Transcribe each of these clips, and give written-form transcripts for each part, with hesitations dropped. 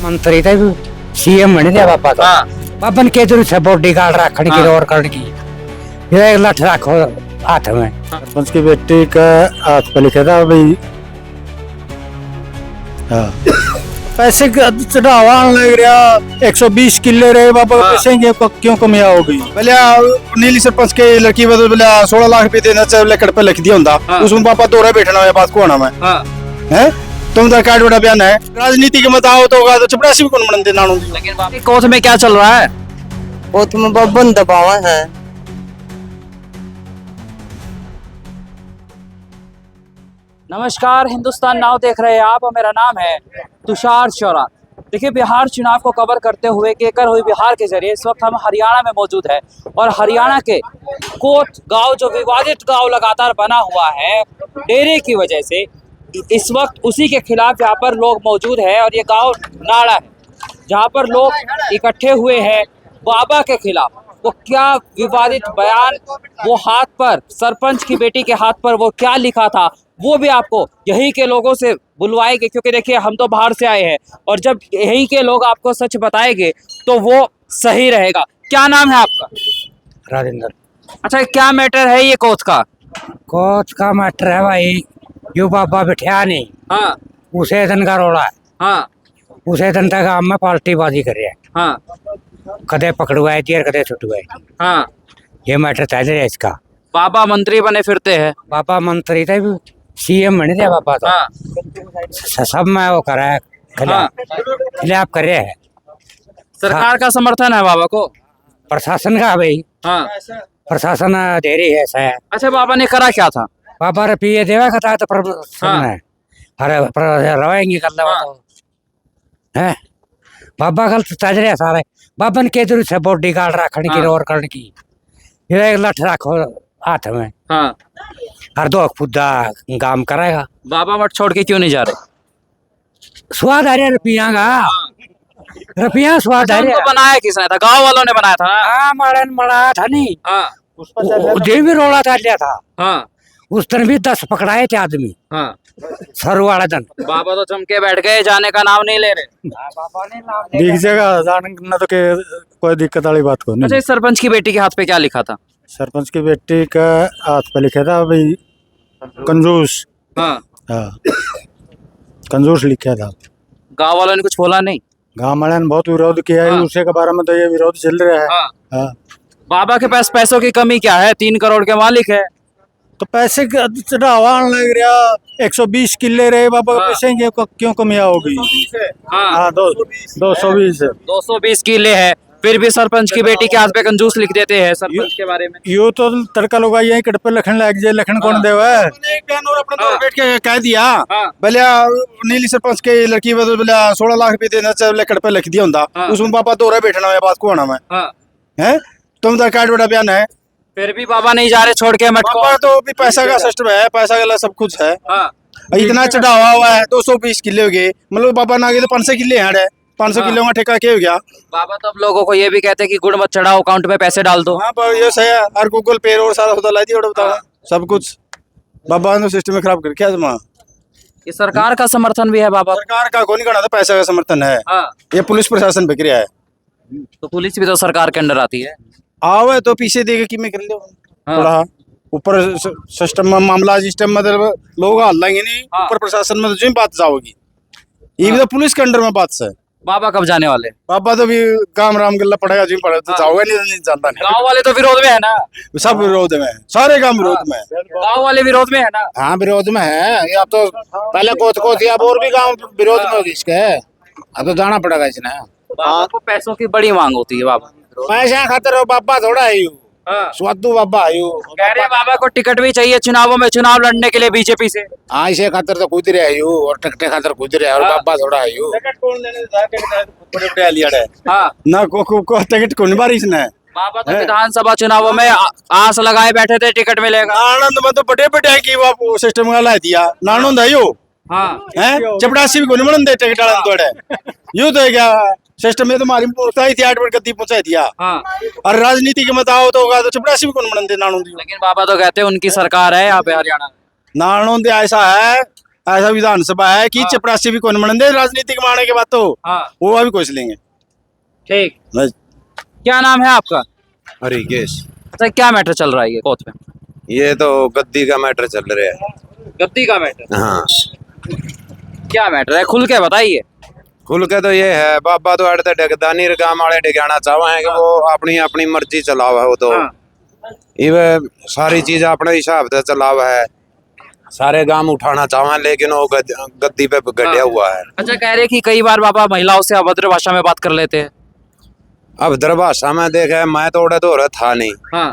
मंत्री थे सीएम बने थे बापा तो बापन के जरूर से बॉडी गार्ड रखने की और करने की ये लठ रखो हाथ में। सरपंच की बेटी का हाथ पे लिखा था भाई। हाँ पैसे चढ़ावा लग रहा 120 किले रहे बाबा पैसे क्यों कमी होगी। पहले नीली सरपंच के लड़की बदल पहले 16 लाख रुपए देना चाहिए लकड़ पे लिख दिया होता उसमें पापा दोहरा बैठना है बात को आना मैं हैं तुम तो कार्ड बड़ा बयान है राजनीति के मत आओ तो चपरासी भी कौन बनते नानू। लेकिन कोर्ट में क्या चल रहा है? कोर्ट में बबन दबावा है। नमस्कार, हिंदुस्तान नाउ देख रहे हैं आप और मेरा नाम है तुषार चौरा। देखिए, बिहार चुनाव को कवर करते हुए केकर हुई बिहार के जरिए इस वक्त हम हरियाणा में मौजूद है और हरियाणा के कोट गांव जो विवादित गांव लगातार बना हुआ है डेरे की वजह से, इस वक्त उसी के खिलाफ यहाँ पर लोग मौजूद है और ये गांव नाड़ा है जहाँ पर लोग इकट्ठे हुए हैं बाबा के खिलाफ। वो क्या विवादित बयान, वो हाथ पर सरपंच की बेटी के हाथ पर वो क्या लिखा था, वो भी आपको यहीं के लोगों से बुलवाएंगे, क्योंकि देखिए हम तो बाहर से आए हैं और जब यहीं के लोग आपको सच बताएंगे तो वो सही रहेगा। क्या नाम है आपका? राजेंद्र। अच्छा, क्या मैटर है ये कोच का? कोच का मैटर है भाई, यू बाबा बिठा नहीं। हाँ उसे दिन का रोड़ा है। हाँ उसे दिन तक हम में पार्टी बाजी कर रहे हैं। हाँ कदे पकड़वाए थी और कदे छुटवाए। हाँ, ये मैटर था इसका। बाबा मंत्री बने फिरते हैं। बाबा मंत्री थे सीएम बने थे बाबा तो। हाँ सब में वो करा है खिलाफ कर रहे हैं। सरकार का समर्थन है बाबा को? प्रशासन का भाई। हाँ, प्रशासन दे रही है ऐसा है। अच्छा, बाबा ने करा क्या था? बाबा रुपये देवा का था तो प्रशासन है अरे रवाएंगे कर लो है। बाबा कल ताज रहे सारे बाबन के जरूर से बॉडी गार्ड रखने की और करने की ये लठ रखो हाथ में। हाँ, हर दो खुदा काम करेगा। बाबा मठ छोड़ के क्यों नहीं जा रहे? स्वाद आ रहा रुपया का, रुपया स्वाद आ उनको रहा। बनाया किसने था? गांव वालों ने बनाया था ना? हाँ मड़न मड़ा था नहीं। हाँ दिन भी रोला था लिया था। हाँ उस दिन भी 10 पकड़ाए थे आदमी हाँ। सर वाला दिन। बाबा तो चमके बैठ गए, जाने का नाम नहीं ले रहे। दिख जाएगा जाना तो के कोई दिक्कत वाली बात को अच्छा, नहीं। इस सरपंच की बेटी के हाथ पे क्या लिखा था? सरपंच की बेटी का हाथ पे लिखा था भाई कंजूस। हाँ, हाँ कंजूस लिखा था। गांव वालों ने कुछ बोला नहीं? गाँव वाले ने बहुत विरोध किया है। हाँ। उसे के बारे में तो ये विरोध चल रहा है। हाँ। हाँ बाबा के पास पैसों की कमी क्या है? 3 करोड़ के मालिक है। तो पैसे चढ़ावा लग रहा 120 किले रहे बाबा हाँ। पैसे क्यों कमी होगी। हाँ, हाँ 220 220 किले है, फिर भी सरपंच की बेटी के हाथ पे कंजूस लिख देते हैं सरपंच के बारे में। यो तो तड़का लोग यही कट पे लखन लग जाए लखन कौन देवा है। एक बयान और अपने दौर बैठ के कह दिया हाँ। पहले नीली सरपंच के लड़की बदल पहले 16 लाख रुपए देना चाहिए लकड़ पे लिख दिया होता उसमें पापा दोहरा बैठना है बात को आना मैं हाँ, हैं तुम तो कार्ड बड़ा बयान है। फिर भी बाबा नहीं जा रहे छोड़ के मठ को। पापा तो भी पैसा का सिस्टम है, पैसा का सब कुछ है। हाँ, इतना चढ़ावा हुआ है 220 किले हो गए, मतलब पापा ना गए तो 500 किले हैं 500 हाँ। किलो का ठेका क्या हो गया। बाबा तो अब लोगों को ये भी कहते हैं कि गुड़ मत चढ़ाओ, अकाउंट में पैसे डाल दो। हाँ पर ये सही है, हर गूगल पे और सारा होता ला दिया और बताओ सब कुछ बाबा ने सिस्टम में खराब कर क्या जमा। ये सरकार का समर्थन भी है बाबा? सरकार का कौन करना था, पैसा का समर्थन है। हाँ, ये पुलिस प्रशासन बिक रहा है। तो पुलिस भी तो सरकार के अंडर आती है। आवे तो पीछे देखे कि मैं कर लो हाँ। थोड़ा ऊपर सिस्टम में मामला सिस्टम मतलब लोग हाल लेंगे नहीं। हाँ। ऊपर प्रशासन में तो जो बात जाओगी ये भी तो पुलिस के अंडर में बात से। बाबा कब जाने वाले? पापा तो भी काम राम गल्ला पड़ेगा जो पड़ेगा तो जाओगे नहीं जानता नहीं। गांव वाले तो विरोध में है ना? सब विरोध में, सारे काम विरोध में। गांव वाले विरोध में है ना? हाँ विरोध में है। या तो पहले कोच को थी अब और भी गांव विरोध में होगी इसके। अब तो जाना पड़ेगा इसने। बाबा को पैसों की बड़ी मांग होती है बाबा। पैसा खातर हो बाबा थोड़ा है यू हाँ। स्वादू बाबा है यू। कह रहे हैं बाबा को टिकट भी चाहिए चुनावों में, चुनाव लड़ने के लिए बीजेपी से। हाँ इसे खातर तो कूद रहे यू और टकटे खातर कूद रहे और हाँ। बाबा थोड़ा है यू। टिकट कौन लेने बड़े लिया है हाँ, ना को टिकट कौन बारी इसने। बाबा तो विधानसभा चुनावों में आस लगाए बैठे थे टिकट मिलेगा। आनंद में तो बड़े बड़े की वो सिस्टम का ला दिया नानंद है यो हाँ, हैं चपड़ासी भी कोनी बनन दे टिकट वाला तोड़े यूं तो है क्या सिस्टम में तो मारी पहुंचाई थी 8 मिनट गद्दी पहुंचाई दिया। हाँ, और राजनीति के मत आओ तो चपड़ासी भी कौन बनन दे नानंद। लेकिन बाबा तो कहते हैं उनकी सरकार है यहाँ पे हरियाणा में। नानंद ऐसा है ऐसा विधानसभा है कि चपरासी भी कौन मनते राजनीतिक माने के बाद तो हाँ वो अभी कुछ लेंगे ठीक। बस। क्या नाम है आपका? हरिकेश। अच्छा क्या मैटर चल रहा है ये कोर्ट में? ये तो गद्दी का मैटर चल रहा है। गद्दी का मैटर? हाँ, क्या मैटर है, खुल के बताइए। खुल के तो ये है बाबा तो अड़ते डेगदानी गांव वाले डिगाना चाहे कि वो अपनी अपनी मर्जी चलाव है। वो तो ये सारी चीज अपने हिसाब से चलाव है, सारे गांव उठाना चाहे, लेकिन वो गद्दी पे गड्ढा हुआ है। अच्छा कह रहे कि कई बार बाबा महिलाओं से अभद्र भाषा में बात कर लेते हैं। अब दरभाषा में देखे मैं तो उड़े तो था नहीं, हाँ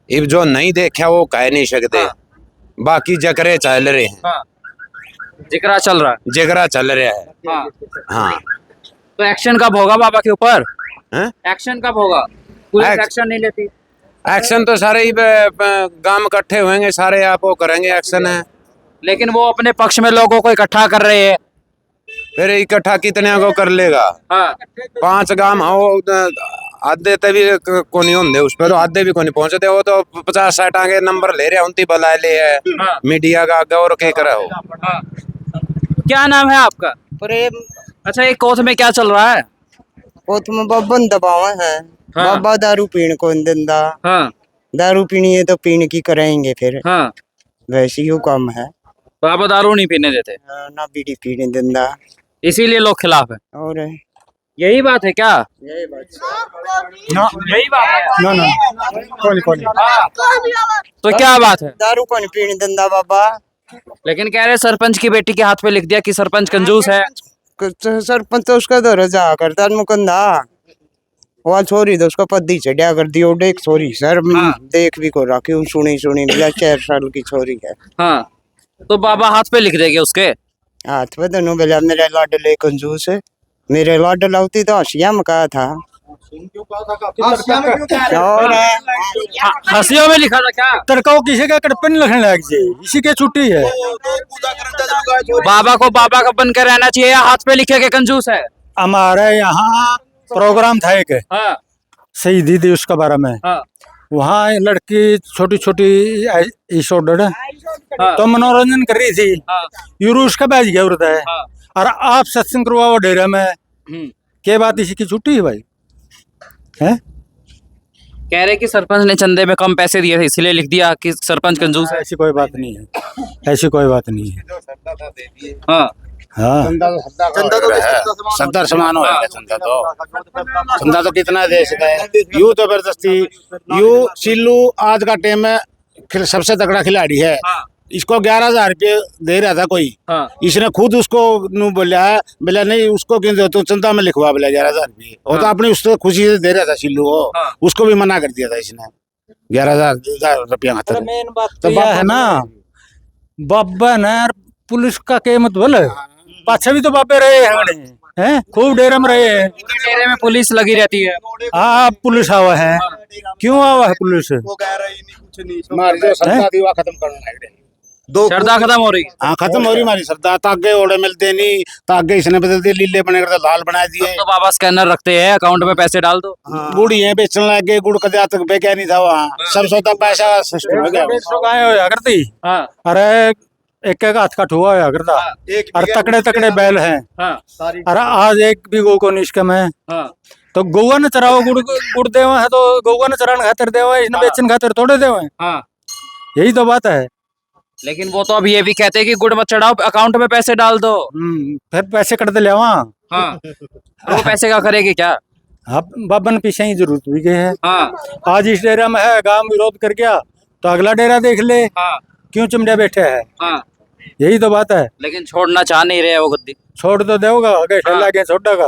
अब जो नहीं देखा वो कह नहीं सकते। बाकी जकरे चल रहे हैं, हाँ जिक्रा चल रहा है। जगरा चल रहा है। हाँ हाँ, तो एक्शन कब होगा बाबा के ऊपर? हैं? एक्शन कब होगा? पुलिस एक्शन- एक्शन नहीं लेती? एक्शन तो सारे ही गांव इकट्ठे होंगे, सारे आप वो करेंगे एक्शन है। लेकिन वो अपने पक्ष में लोगों को इकट्ठा कर रहे हैं। फिर इकट्ठा कितने को कर लेगा? हाँ 5 गांव हो, आधे तभी को नहीं होंगे उस पर, तो आधे भी को नहीं पहुंचते। वो तो 50-60 आगे नंबर ले रहे हैं, उनती बुला ले है हाँ। मीडिया का गौर के करा हो। हाँ। क्या नाम है आपका? प्रेम अच्छा ये कोर्ट में क्या चल रहा है? कोत में बब्बन दबावा है। हाँ। बाबा दारू पीण कौन दिंदा। हाँ दारू पीनी है तो पीने की कराएंगे फिर। हाँ वैसे ही कम है। बाबा दारू नहीं पीने देते, ना बीड़ी पीने दिंदा। इसीलिए लोग खिलाफ है। और यही बात है क्या? ना यही बात है। ना ना कौन तो क्या बात है? दारू कौन पीने दिंदा बाबा। लेकिन कह रहे सरपंच की बेटी के हाथ पे लिख दिया कि सरपंच कंजूस है। सरपंच तो उसका दो रजा करता मुकंदा। वह छोरी तो उसका पद्दी चढ़िया कर दी। और एक छोरी सर देख भी को रखी हूँ, सुनी मिला 4 साल की छोरी है। हाँ तो बाबा हाथ पे लिख देंगे उसके? हाथ पे दोनों बेला मेरे लाडले कंजूस है। मेरे लाडला होती तो हसिया में कहा था। और हंसियों में लिखा था क्या? तड़काओ किसी का कड़पन लिखने लग जाए, इसी के छुट्टी है। बाबा को बाबा का बन कर रहना चाहिए या हाथ पे लिखे के कंजूस है? हमारे यहाँ प्रोग्राम था एक हाँ शहीदी दिवस के बारे में। हाँ वहाँ लड़की छोटी छोटी हाँ। तो मनोरंजन कर रही थी। हाँ यूरुस का बैच गया उड़ता है। हाँ। और आप सत्संग करवाओ डेरा में, के बात इसी की छुट्टी है भाई है। कह रहे कि सरपंच ने चंदे में कम पैसे दिए थे इसलिए लिख दिया कि सरपंच कंजूस है। ऐसी कोई बात नहीं है, ऐसी कोई बात नहीं है। हाँ हाँ सत्तर समान हो चंदा तो कितना देश का है। यू तो जबरदस्ती यू सिल्लू आज का टाइम में फिर सबसे तगड़ा खिलाड़ी है। हाँ। इसको 11,000 रुपये दे रहा था कोई। हाँ। इसने खुद उसको नू बोला है, बोला नहीं उसको क्यों दे, तू चंदा में लिखवा, बोला 11,000 रुपये। वो तो अपनी उसको खुशी से दे रहा था सिल्लू को। हाँ। उसको भी मना कर दिया था इसने 11,000 रुपया खातर। मेन बात तो यह है ना, बाबा ने पुलिस का कीमत बोले पाछे भी तो बाबे रहे हैं, खूब डेरे में रहे हैं। डेरे में पुलिस लगी रहती है। हाँ पुलिस आवा है, क्यों आवा है पुलिस? हमारी जो श्रद्धा थी वह खत्म करना है। श्रद्धा खत्म हो रही है। हाँ खत्म हो रही हमारी श्रद्धा। तागे ओढ़े मिलते नहीं, तागे इसने बदल दिए, लीले बने कर लाल बना दिए। तो बाबा स्कैनर रखते हैं, अकाउंट में पैसे डाल दो। गुड़ी है बेचने लग गए, गुड़ कदे तक बेचा नहीं था वहाँ। सब सौदा पैसा सिस्टम हो गया। 150 गाय होया करती। हाँ अरे एक हाथ का ठुआ होया करता। और तकड़े तकड़े बैल हैं। हाँ अरे आज एक भी गौ को निष्कम है। हाँ तो गौवा ने चराओ गुड़ देवा है, तो गौवा ने चराने खातिर देवा है, इसने बेचने खातिर थोड़े देवा है। हाँ। यही तो बात है। लेकिन वो तो अब ये भी कहते हैं कि गुड़ मत चढ़ाओ, अकाउंट में पैसे डाल दो। फिर पैसे कट दे ले वहाँ। हाँ वो पैसे का करेगी क्या? अब बाबन पीछे ही जरूरत भी है। हाँ आज इस डेरा में है, गांव विरोध कर गया तो अगला डेरा देख ले, हाँ क्यों चिमड़े बैठे है। हाँ। यही तो बात है। लेकिन छोड़ना चाह नहीं रहे वो गद्दी। छोड़ तो देगा, आगे ठेला के छोड़ेगा।